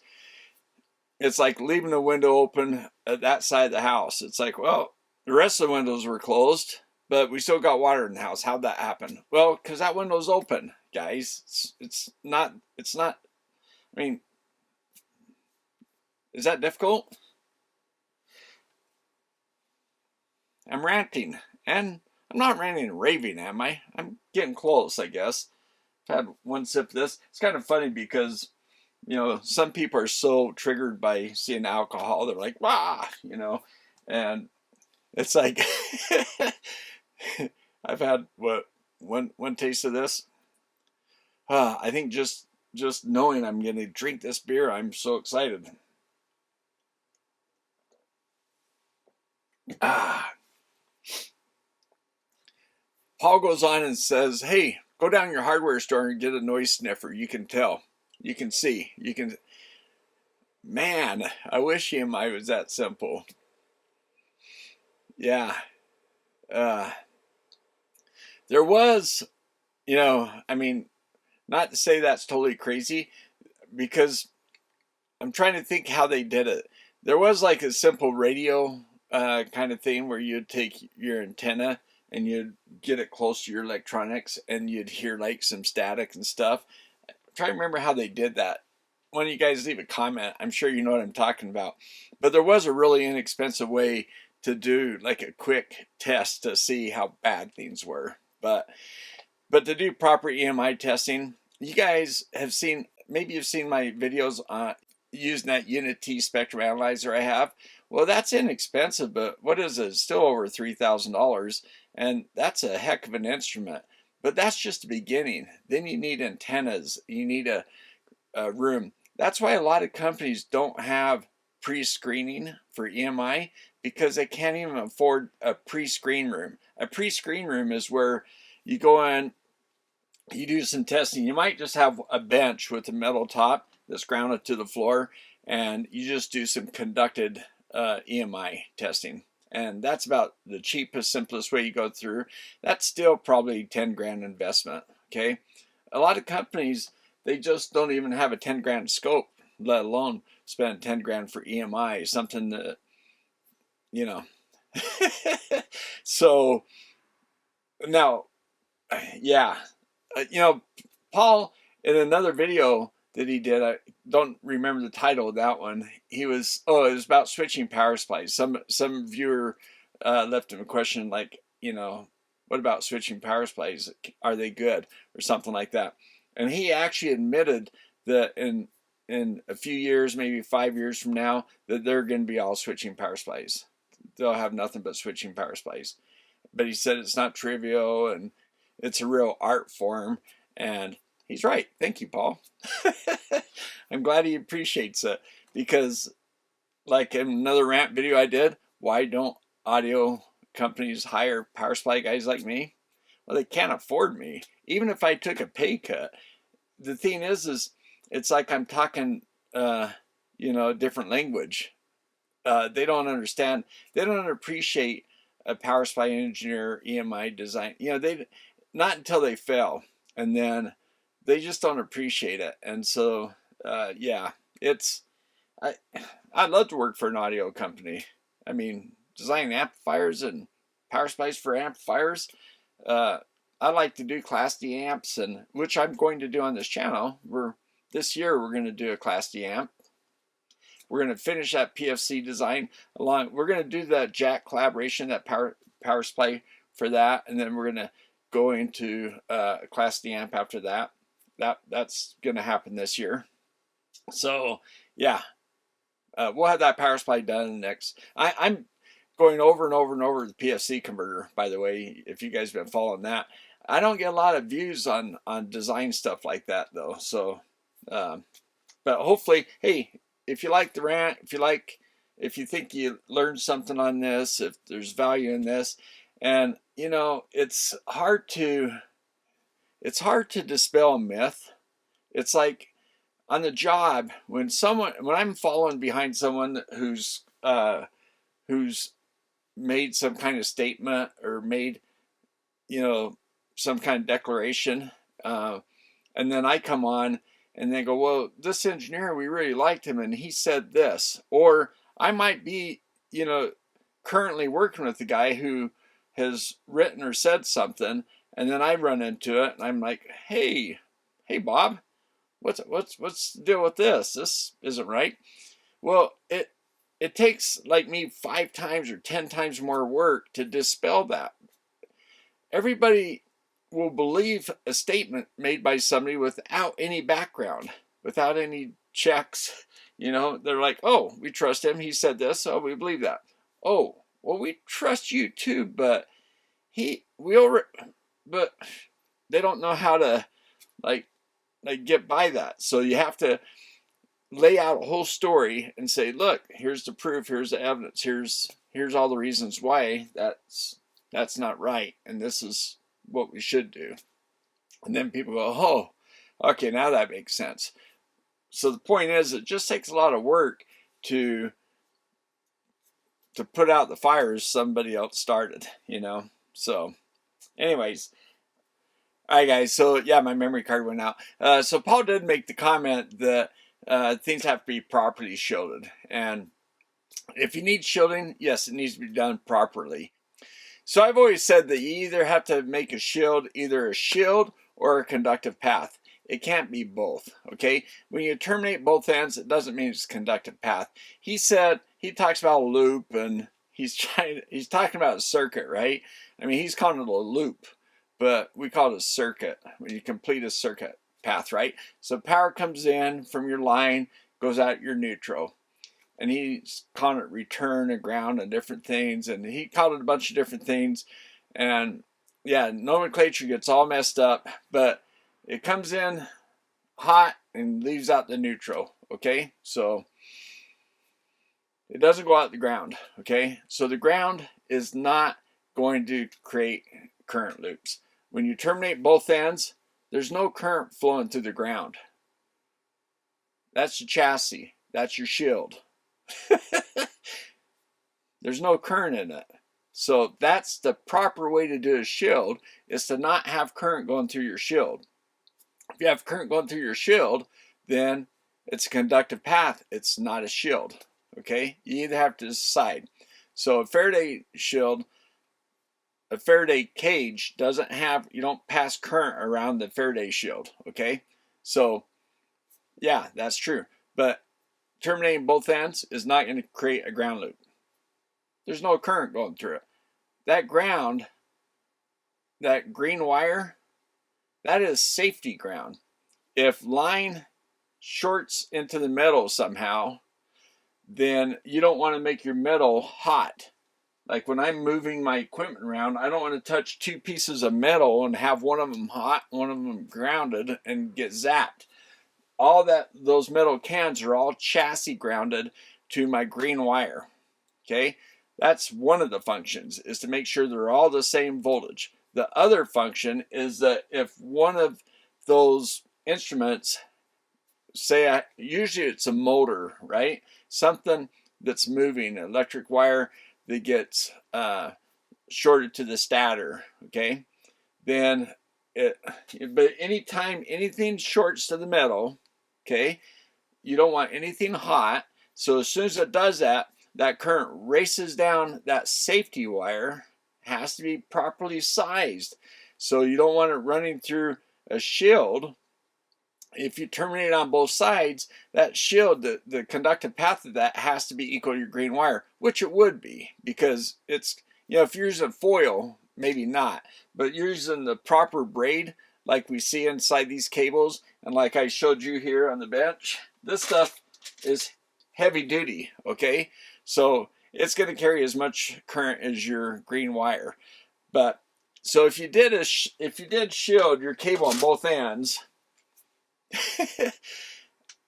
Speaker 1: it's like leaving a window open at that side of the house. It's like, well, the rest of the windows were closed, but we still got water in the house. How'd that happen? Well, because that window's open, guys. It's not, I mean, is that difficult? I'm ranting, and I'm not ranting and raving, am I? I'm getting close, I guess. I've had one sip of this. It's kind of funny because, some people are so triggered by seeing alcohol. They're like, "Wah," and it's like, I've had one taste of this. I think just knowing I'm going to drink this beer, I'm so excited. Paul goes on and says, hey, go down to your hardware store and get a noise sniffer. You can tell. You can see. You can. Man, I wish EMI was that simple. Yeah. There was, not to say that's totally crazy, because I'm trying to think how they did it. There was like a simple radio kind of thing where you'd take your antenna and you'd get it close to your electronics and you'd hear like some static and stuff. I'm trying to remember how they did that. One of you guys leave a comment. I'm sure you know what I'm talking about. But there was a really inexpensive way to do like a quick test to see how bad things were. But to do proper EMI testing, you guys have seen, maybe you've seen my videos on using that Unity spectrum analyzer I have. Well, that's inexpensive, but what is it? It's still over $3,000, and that's a heck of an instrument. But that's just the beginning. Then you need antennas. You need a room. That's why a lot of companies don't have pre-screening for EMI, because they can't even afford a pre-screen room. A pre-screen room is where you go in, you do some testing. You might just have a bench with a metal top that's grounded to the floor, and you just do some conducted EMI testing. And that's about the cheapest, simplest way you go through. That's still probably 10 grand investment, okay? A lot of companies, they just don't even have a 10 grand scope, let alone spend 10 grand for EMI, something that, So, now, yeah, Paul, in another video that he did, I don't remember the title of that one. It was about switching power supplies. Some viewer left him a question like, what about switching power supplies? Are they good? Or something like that. And he actually admitted that in a few years, maybe 5 years from now, that they're going to be all switching power supplies. They'll have nothing but switching power supplies. But he said it's not trivial and it's a real art form. And he's right. Thank you, Paul. I'm glad he appreciates it, because like in another rant video I did, why don't audio companies hire power supply guys like me? Well, they can't afford me. Even if I took a pay cut, the thing is it's like I'm talking, a different language. they don't understand. They don't appreciate a power supply engineer, EMI design. You know, they not until they fail, and then they just don't appreciate it. And so, yeah, I'd love to work for an audio company. I mean, designing amplifiers and power supplies for amplifiers. I like to do Class D amps, and which I'm going to do on this channel. This year we're going to do a Class D amp. We're going to finish that PFC design along. We're going to do that jack collaboration, that power supply for that, and then we're going to go into a Class D amp after that. That's going to happen this year. So yeah, we'll have that power supply done next. I'm going over and over and over the PFC converter, by the way, if you guys have been following that. I don't get a lot of views on design stuff like that though. So, but hopefully, hey, if you like the rant, if you think you learned something on this, if there's value in this, and you know, it's hard to dispel a myth. It's like on the job when I'm following behind someone who's made some kind of statement or made, you know, some kind of declaration, and then I come on and they go, well, this engineer, we really liked him and he said this. Or I might be, you know, currently working with the guy who has written or said something, and then I run into it and I'm like, hey Bob, what's the deal with this? This isn't right. Well, it takes like me 5 times or 10 times more work to dispel that. Everybody will believe a statement made by somebody without any background, without any checks. You know, they're like, oh, we trust him. He said this, so we believe that. Oh, well, we trust you too, but but they don't know how to like get by that. So you have to lay out a whole story and say, look, here's the proof, here's the evidence, here's all the reasons why that's not right, and this is what we should do. And then people go, oh, okay, now that makes sense. So the point is, it just takes a lot of work to put out the fires somebody else started, you know. So anyways, all right guys, so yeah, my memory card went out. So Paul did make the comment that things have to be properly shielded, and if you need shielding, yes, it needs to be done properly. So I've always said that you either have to make a shield, either a shield or a conductive path. It can't be both, okay? When you terminate both ends, it doesn't mean it's a conductive path. He talks about a loop, and he's talking about a circuit, right? I mean, he's calling it a loop, but we call it a circuit when you complete a circuit path, right? So power comes in from your line, goes out your neutral. And he's calling it return and ground and different things, and he called it a bunch of different things, and yeah, nomenclature gets all messed up, but it comes in hot and leaves out the neutral, okay? So it doesn't go out the ground, okay? So the ground is not going to create current loops. When you terminate both ends, there's no current flowing through the ground. That's your chassis, that's your shield. There's no current in it. So that's the proper way to do a shield, is to not have current going through your shield. If you have current going through your shield, then it's a conductive path. It's not a shield. Okay? You either have to decide. So a Faraday shield, a Faraday cage doesn't have, you don't pass current around the Faraday shield. Okay? So yeah, that's true. But terminating both ends is not going to create a ground loop. There's no current going through it. That ground, that green wire, that is safety ground. If line shorts into the metal somehow, then you don't want to make your metal hot. Like when I'm moving my equipment around, I don't want to touch 2 pieces of metal and have one of them hot, one of them grounded, and get zapped. All those metal cans are all chassis grounded to my green wire. Okay, that's one of the functions, is to make sure they're all the same voltage. The other function is that if one of those instruments, usually it's a motor, right? Something that's moving, electric wire that gets shorted to the stator, okay? Then but anytime anything shorts to the metal, okay, you don't want anything hot. So as soon as it does that, that current races down that safety wire, has to be properly sized. So you don't want it running through a shield. If you terminate on both sides, that shield, the conductive path of that has to be equal to your green wire, which it would be, because it's, you know, if you're using foil, maybe not, but you're using the proper braid like we see inside these cables, and like I showed you here on the bench, this stuff is heavy duty, okay? So it's going to carry as much current as your green wire. But so if you did shield your cable on both ends,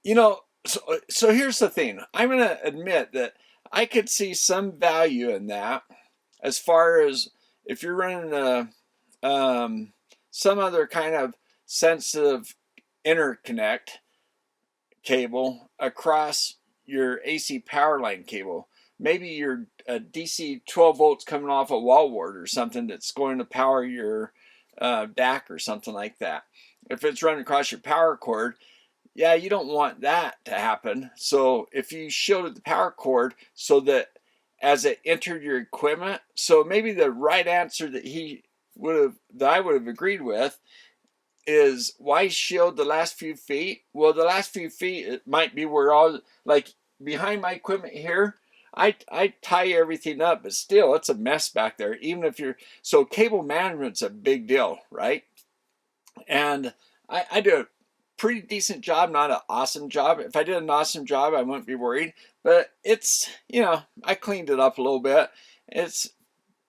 Speaker 1: you know, so here's the thing. I'm going to admit that I could see some value in that, as far as if you're running some other kind of sensitive interconnect cable across your AC power line cable. Maybe your DC 12 volts coming off a wall wart or something that's going to power your DAC or something like that. If it's running across your power cord, yeah, you don't want that to happen. So if you shielded the power cord so that as it entered your equipment, so maybe the right answer that I would have agreed with is, why shield the last few feet? Well, the last few feet, it might be where all, like behind my equipment here, I tie everything up, but still it's a mess back there. Even if you're, so cable management's a big deal, right? And I do a pretty decent job, not an awesome job. If I did an awesome job, I wouldn't be worried. But it's, you know, I cleaned it up a little bit. It's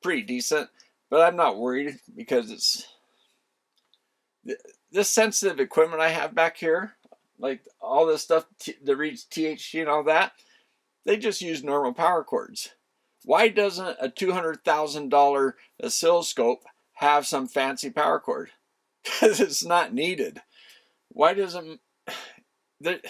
Speaker 1: pretty decent, but I'm not worried, because it's this sensitive equipment I have back here, like all this stuff that reads THC and all that, they just use normal power cords. Why doesn't a $200,000 oscilloscope have some fancy power cord? Because it's not needed. Why doesn't but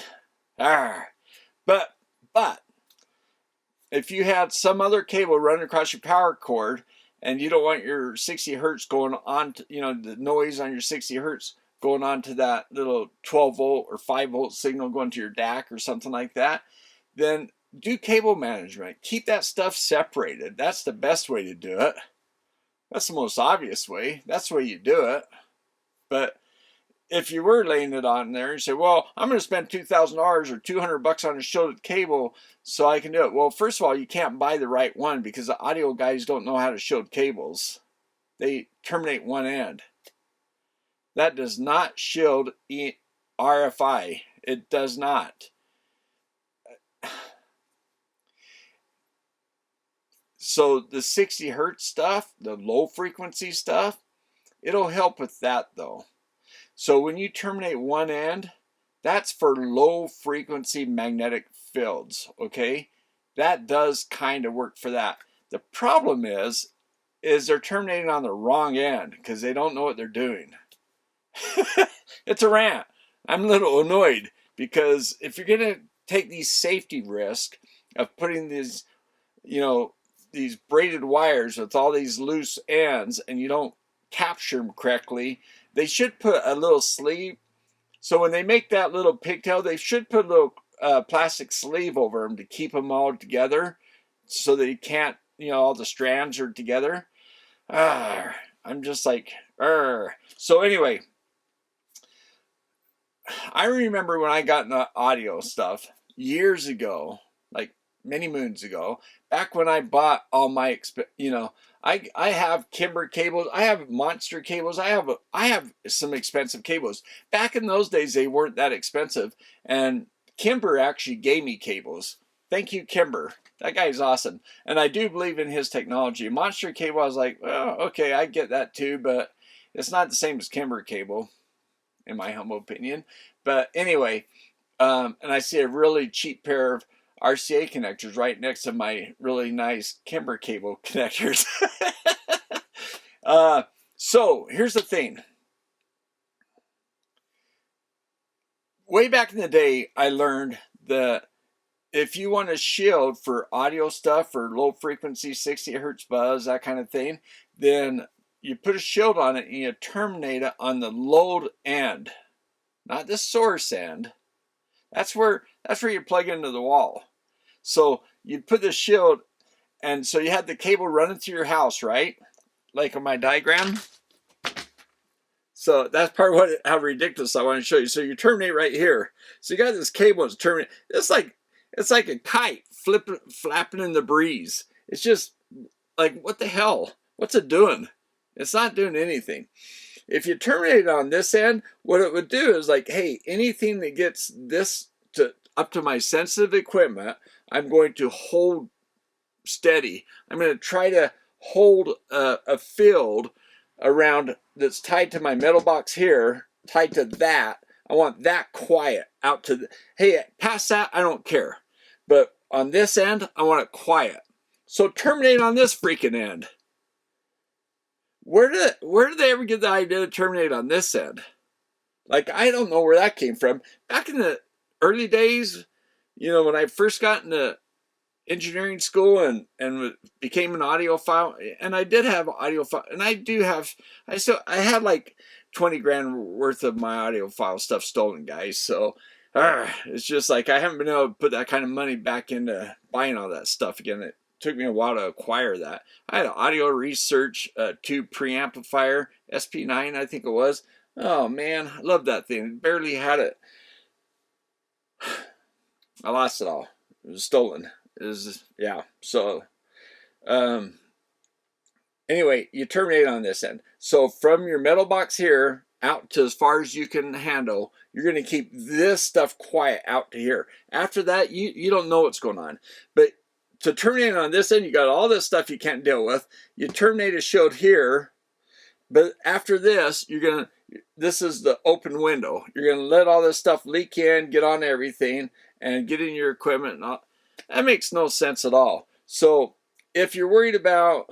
Speaker 1: if you had some other cable running across your power cord, and you don't want your 60 hertz going on to, you know, the noise on your 60 hertz going on to that little 12 volt or 5 volt signal going to your DAC or something like that, then do cable management. Keep that stuff separated. That's the best way to do it. That's the most obvious way. That's the way you do it. But if you were laying it on there, you say, well, I'm going to spend $2,000 or $200 on a shielded cable so I can do it. Well, first of all, you can't buy the right one, because the audio guys don't know how to shield cables. They terminate one end. That does not shield RFI. It does not. So the 60 hertz stuff, the low frequency stuff, it'll help with that though. So when you terminate one end, that's for low frequency magnetic fields, okay? That does kind of work for that. The problem is they're terminating on the wrong end, because they don't know what they're doing. It's a rant. I'm a little annoyed, because if you're going to take these safety risks of putting these, you know, these braided wires with all these loose ends, and you don't capture them correctly, they should put a little sleeve. So when they make that little pigtail, they should put a little plastic sleeve over them to keep them all together, so that you can't, you know, all the strands are together. I'm just like, so anyway, I remember when I got into audio stuff years ago, like many moons ago, back when I bought all my, you know, I have Kimber cables, I have monster cables, I have some expensive cables. Back in those days, they weren't that expensive, and Kimber actually gave me cables. Thank you, Kimber. That guy's awesome, and I do believe in his technology. Monster cable, I was like, well, okay, I get that too, but it's not the same as Kimber cable, in my humble opinion. But anyway, and I see a really cheap pair of RCA connectors right next to my really nice Kimber cable connectors. So here's the thing. Way back in the day, I learned that if you want a shield for audio stuff, for low frequency 60 hertz buzz, that kind of thing, then you put a shield on it and you terminate it on the load end, not the source end. That's where you plug into the wall. So you put the shield, and so you had the cable running through your house, right? Like on my diagram. So that's part of how ridiculous I want to show you. So you terminate right here. So you got this cable that's terminating. It's like a kite flapping in the breeze. It's just like, what the hell? What's it doing? It's not doing anything. If you terminate it on this end, what it would do is like, hey, anything that gets this up to my sensitive equipment, I'm going to hold steady. I'm going to try to hold a field around that's tied to my metal box here, tied to that. I want that quiet out to hey, past that, I don't care. But on this end, I want it quiet. So terminate on this freaking end. Where did they ever get the idea to terminate on this end? Like, I don't know where that came from. Back in the early days, you know, when I first got into engineering school and became an audiophile, and I did have audiophile, and I had like 20 grand worth of my audiophile stuff stolen, guys. So it's just like I haven't been able to put that kind of money back into buying all that stuff again. It took me a while to acquire that. I had an audio research tube preamplifier, SP9, I think it was. Oh man, I love that thing. Barely had it. I lost it all. It was stolen. Yeah. So anyway, you terminate on this end. So from your metal box here out to as far as you can handle, you're going to keep this stuff quiet out to here. After that, you don't know what's going on. But to terminate on this end, you got all this stuff you can't deal with. You terminate a shield here, but after this, this is the open window. You're going to let all this stuff leak in, get on everything, and get in your equipment and all. That makes no sense at all. So if you're worried about,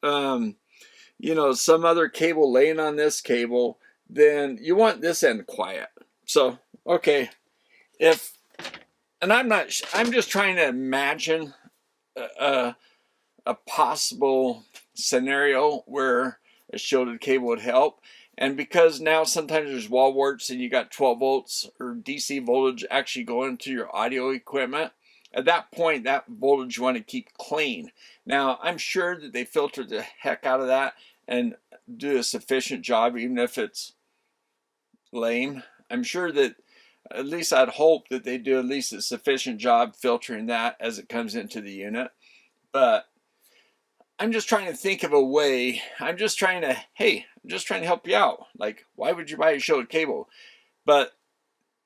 Speaker 1: you know, some other cable laying on this cable, then you want this end quiet. So, okay, and I'm just trying to imagine a possible scenario where a shielded cable would help. And because now sometimes there's wall warts and you got 12 volts or DC voltage actually going to your audio equipment, at that point, that voltage you want to keep clean. Now, I'm sure that they filter the heck out of that and do a sufficient job, even if it's lame. I'm sure that, at least I'd hope that they do at least a sufficient job filtering that as it comes into the unit. But I'm just trying to think of a way. I'm just trying to help you out. Like, why would you buy a shielded cable? But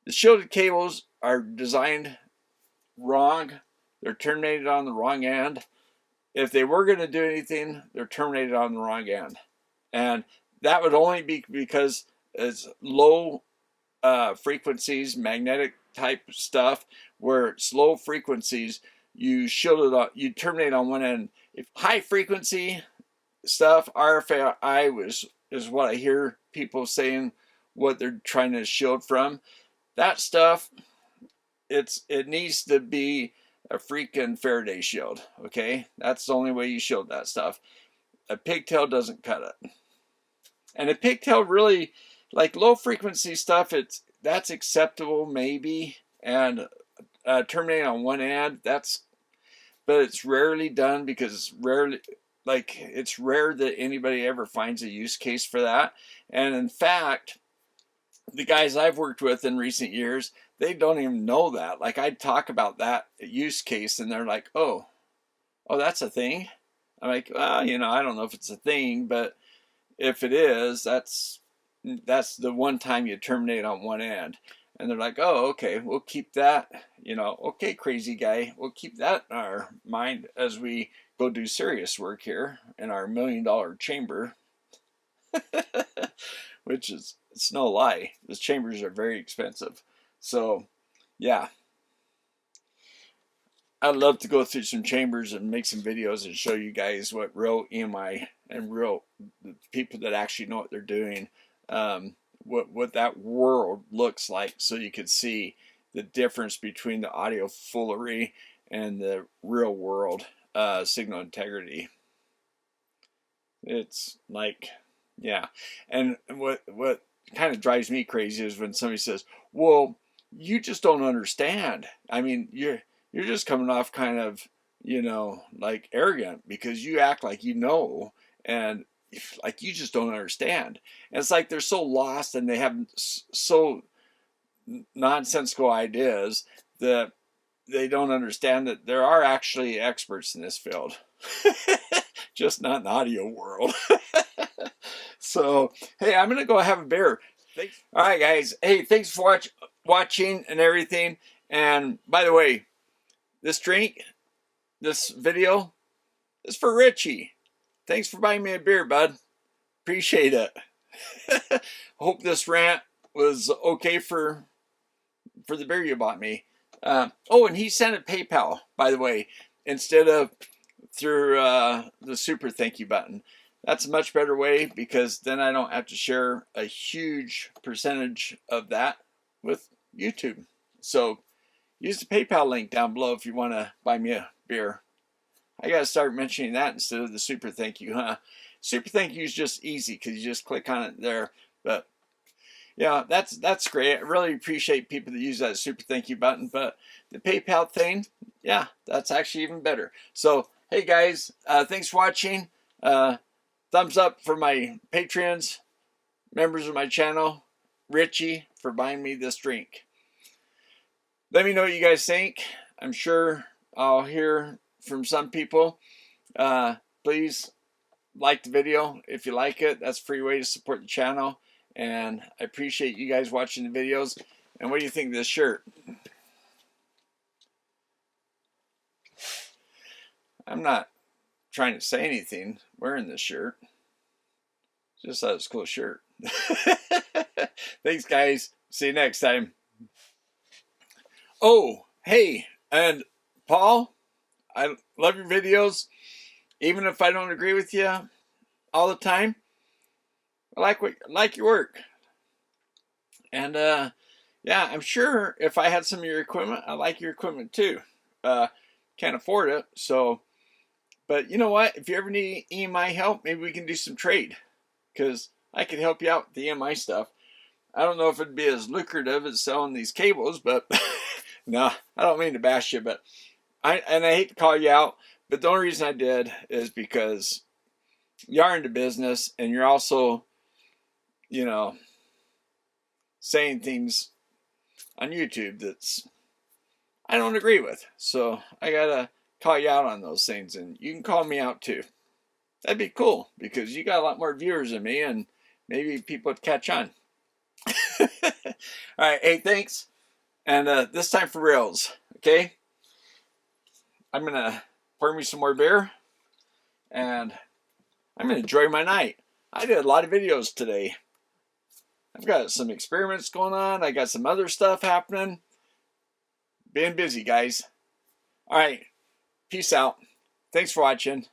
Speaker 1: the shielded cables are designed wrong. They're terminated on the wrong end. If they were going to do anything, they're terminated on the wrong end. And that would only be because it's low frequencies, magnetic type stuff, where it's low frequencies, you terminate on one end. If high frequency stuff, RFI is what I hear people saying what they're trying to shield from. That stuff, it needs to be a freaking Faraday shield, okay? That's the only way you shield that stuff. A pigtail doesn't cut it. And a pigtail really, like low frequency stuff, that's acceptable maybe, and terminating on one end, but it's rarely done because it's rare that anybody ever finds a use case for that. And in fact, the guys I've worked with in recent years, they don't even know that. Like, I'd talk about that use case and they're like, oh, that's a thing? I'm like, well, you know, I don't know if it's a thing, but if it is, that's the one time you terminate on one end. And they're like, oh, okay, we'll keep that, you know, okay, crazy guy, we'll keep that in our mind as we go do serious work here in our $1 million chamber. Which it's no lie. Those chambers are very expensive. So, yeah. I'd love to go through some chambers and make some videos and show you guys what real EMI and real people that actually know what they're doing, what that world looks like, so you could see the difference between the audio foolery and the real world signal integrity. It's like, yeah. And what kind of drives me crazy is when somebody says, well, you just don't understand. I mean, you're just coming off kind of, you know, like arrogant because you act like you know, and like you just don't understand. And it's like they're so lost and they have so nonsensical ideas that they don't understand that there are actually experts in this field. Just not in the audio world. So, hey, I'm going to go have a beer. Thanks. All right, guys. Hey, thanks for watching and everything. And by the way, this drink, this video is for Richie. Thanks for buying me a beer, bud. Appreciate it. Hope this rant was okay for the beer you bought me. Oh, and he sent it PayPal, by the way, instead of through the super thank you button. That's a much better way because then I don't have to share a huge percentage of that with YouTube. So use the PayPal link down below if you want to buy me a beer. I got to start mentioning that instead of the super thank you, huh? Super thank you is just easy because you just click on it there. But yeah, that's great. I really appreciate people that use that super thank you button. But the PayPal thing, yeah, that's actually even better. So hey guys, thanks for watching. Thumbs up for my Patreons, members of my channel, Richie, for buying me this drink. Let me know what you guys think. I'm sure I'll hear from some people. Please like the video if you like it. That's a free way to support the channel. And I appreciate you guys watching the videos. And what do you think of this shirt? I'm not trying to say anything wearing this shirt. Just thought it was a cool shirt. Thanks, guys. See you next time. Oh, hey, and Paul, I love your videos. Even if I don't agree with you all the time, I like your work. And yeah, I'm sure if I had some of your equipment, I like your equipment too. Can't afford it, so. But you know what? If you ever need EMI help, maybe we can do some trade. Because I could help you out with the EMI stuff. I don't know if it'd be as lucrative as selling these cables, but no, I don't mean to bash you, but I hate to call you out, but the only reason I did is because you are into business and you're also, you know, saying things on YouTube that's I don't agree with. So I gotta call you out on those things, and you can call me out too. That'd be cool because you got a lot more viewers than me, and maybe people would catch on. All right, hey, thanks. And this time for reals, okay? I'm gonna pour me some more beer, and I'm gonna enjoy my night. I did a lot of videos today. I've got some experiments going on. I got some other stuff happening. Being busy, guys. All right, peace out. Thanks for watching.